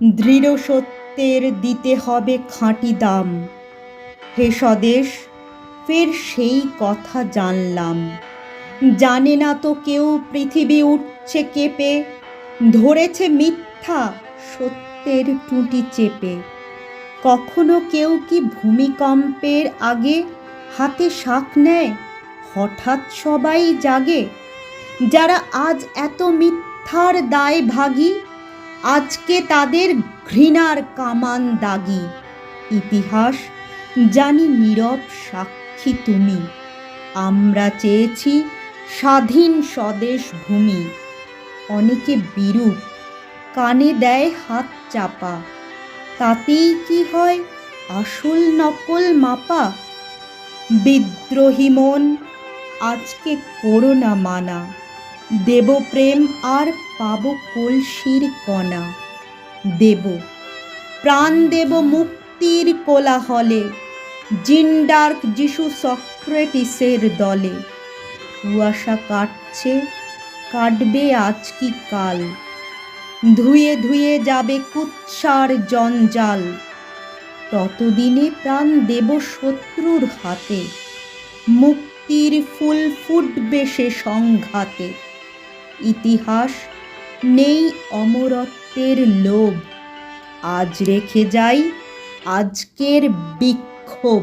দৃঢ় সত্যের দিতে হবে খাঁটি দাম। হে স্বদেশ, ফের সেই কথা জানলাম। জানে না তো কেউ পৃথিবী উঠছে কেঁপে, ধরেছে মিথ্যা সত্যের টুঁটি চেপে। কখনো কেউ কি ভূমিকম্পের আগে হাতে শাঁখ নেয়, হঠাৎ সবাই জাগে? যারা আজ এত মিথ্যার দায় ভাগী, আজকে তাদের ঘৃণার কামান দাগি। ইতিহাস জানি নীরব সাক্ষী তুমি। আমরা চেয়েছি স্বাধীন স্বদেশ ভূমি। অনেকে বিরূপ, কানে দেয় হাত চাপা। তাতেই কি হয় আসল নকল মাপা? বিদ্রোহী মন, আজকে করো না মানা। দেব প্রেম আর পাব কলসির কণা। দেব প্রাণ, দেব মুক্তির কোলাহলে, জিন্ডার্ক যিশু সক্রেটিসের দলে। কুয়াশা কাটছে, কাটবে আজ কি কাল, ধুয়ে ধুয়ে যাবে কুৎসার জঞ্জাল। ততদিনে প্রাণ দেব শত্রুর হাতে, মুক্তির ফুল ফুটবে সে সংঘাতে। ইতিহাস নেই অমরত্বের লোভ, আজ রেখে যাই আজকের বিক্ষোভ।